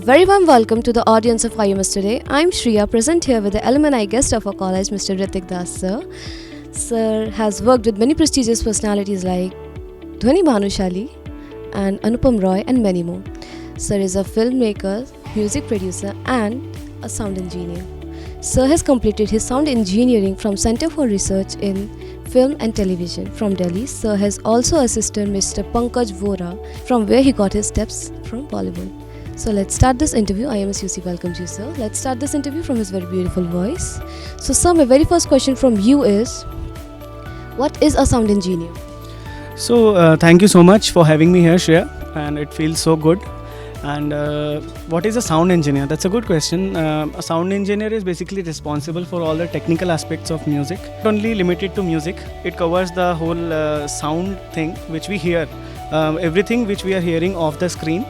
very warm welcome to the audience of IMS Today. I'm Shriya, present here with the alumni guest of our college, Mr. Ritwik Das sir. Sir has worked with many prestigious personalities like Dhvani Bhanushali and Anupam Roy and many more. Sir is a filmmaker, music producer and a sound engineer. Sir has completed his sound engineering from Center for Research in Film and Television from Delhi. Sir has also assisted Mr. Pankaj Vora, from where he got his steps from Bollywood. So let's start this interview. IMS UC welcomes you, sir. Let's start this interview from his very beautiful voice. So sir, my very first question from you is, what is a sound engineer? So thank you so much for having me here, Shreya, and it feels so good. And what is a sound engineer? That's a good question. A sound engineer is basically responsible for all the technical aspects of music. Not only limited to music, it covers the whole sound thing which we hear. Everything which we are hearing off the screen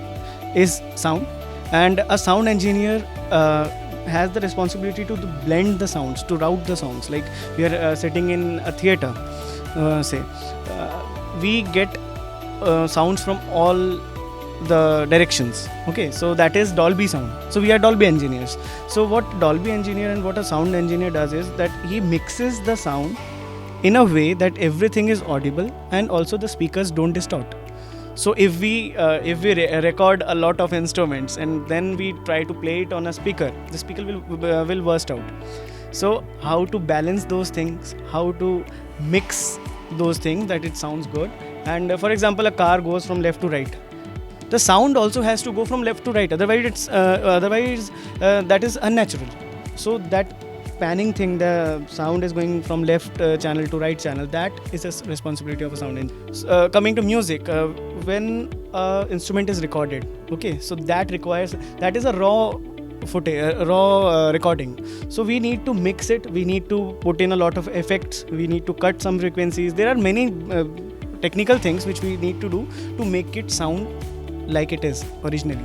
is sound, and a sound engineer has the responsibility to blend the sounds, to route the sounds. Like we are sitting in a theater, we get sounds from all the directions. Okay, so that is Dolby sound. So we are Dolby engineers. So what Dolby engineer and what a sound engineer does is that he mixes the sound in a way that everything is audible and also the speakers don't distort. So if we record a lot of instruments and then we try to play it on a speaker, the speaker will burst out. So how to balance those things, how to mix those things that it sounds good. And for example, a car goes from left to right. The sound also has to go from left to right. Otherwise, that is unnatural. So that panning thing, the sound is going from left channel to right channel. That is a responsibility of a sound engineer. Coming to music, when instrument is recorded, okay, so that is a raw footage, raw recording. So we need to mix it. We need to put in a lot of effects. We need to cut some frequencies. There are many technical things which we need to do to make it sound like it is originally.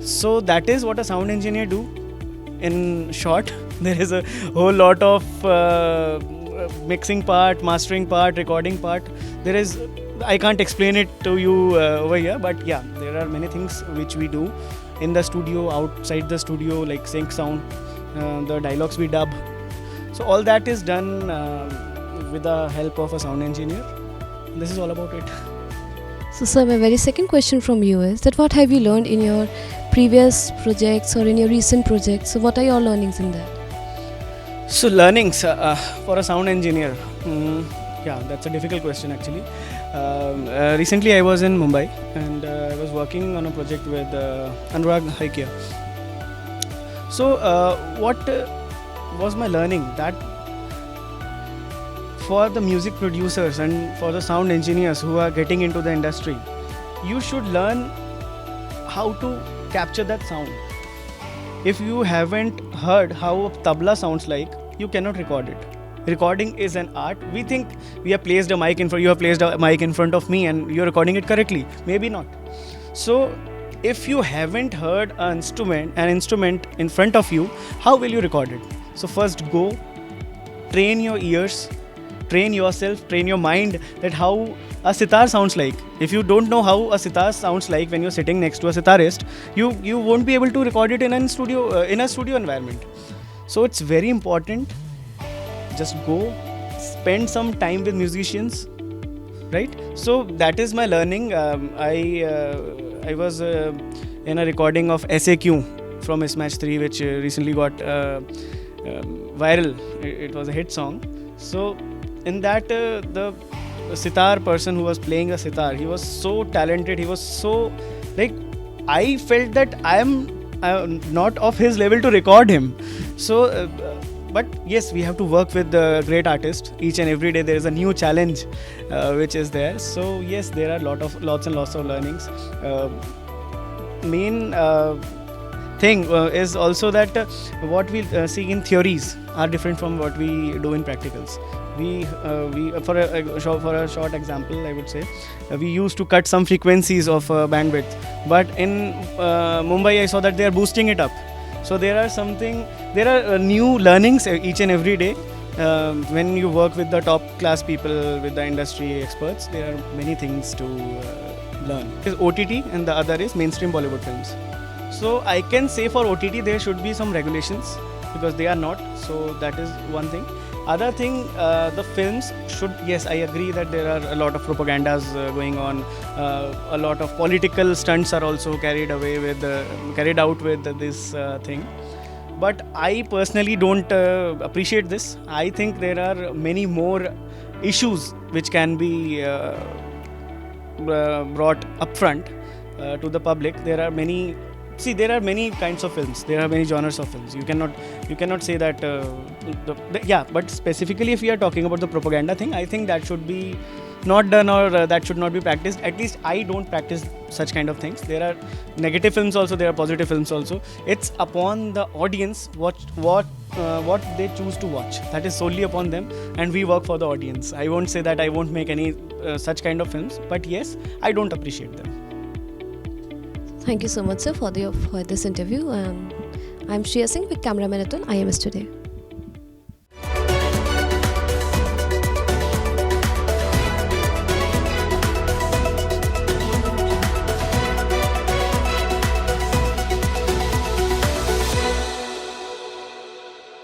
So that is what a sound engineer do. In short, there is a whole lot of mixing part, mastering part, recording part. I can't explain it to you over here, but yeah, there are many things which we do in the studio, outside the studio, like sync sound, the dialogues we dub. So all that is done with the help of a sound engineer. This is all about it. So sir, my very second question from you is that what have you learned in your previous projects or in your recent projects? So what are your learnings in that? So learnings for a sound engineer, yeah, that's a difficult question actually. Recently I was in Mumbai and I was working on a project with Anurag Saikia. So what was my learning? That for the music producers and for the sound engineers who are getting into the industry, you should learn how to capture that sound. If you haven't heard how a tabla sounds like, you cannot record it. Recording is an art. We think you have placed a mic in front of me and you're recording it correctly. Maybe not. So if you haven't heard an instrument in front of you, how will you record it? So first go, train your ears, train yourself, train your mind that how a sitar sounds like. If you don't know how a sitar sounds like when you're sitting next to a sitarist, you won't be able to record it in a studio environment. So it's very important. Just go, spend some time with musicians, right? So that is my learning. I was in a recording of SAQ from Mismatch 3, which recently got viral. It was a hit song. So in that, the sitar person who was playing a sitar, he was so talented. He was so, like, I felt that I am not of his level to record him. So but yes, we have to work with great artists. Each and every day there is a new challenge which is there. So yes, there are lots and lots of learnings. Main thing is also that what we see in theories are different from what we do in practicals. For a short example, I would say, we used to cut some frequencies of bandwidth, but in Mumbai I saw that they are boosting it up. So there are new learnings each and every day. When you work with the top class people, with the industry experts, there are many things to learn. Is OTT and the other is mainstream Bollywood films. So I can say for OTT there should be some regulations, because they are not. So that is one thing. Other thing, the films should, yes, I agree that there are a lot of propagandas going on. A lot of political stunts are also carried out with this thing. But I personally don't appreciate this. I think there are many more issues which can be brought upfront to the public. There are many kinds of films. There are many genres of films. You cannot say that. But specifically, if we are talking about the propaganda thing, I think that should be not done, or that should not be practiced. At least I don't practice such kind of things. There are negative films also. There are positive films also. It's upon the audience what they choose to watch. That is solely upon them, and we work for the audience. I won't say that I won't make any such kind of films, but yes, I don't appreciate them. Thank you so much, sir, for this interview. I'm Shreya Singh with cameraman ATUL, IMS Today.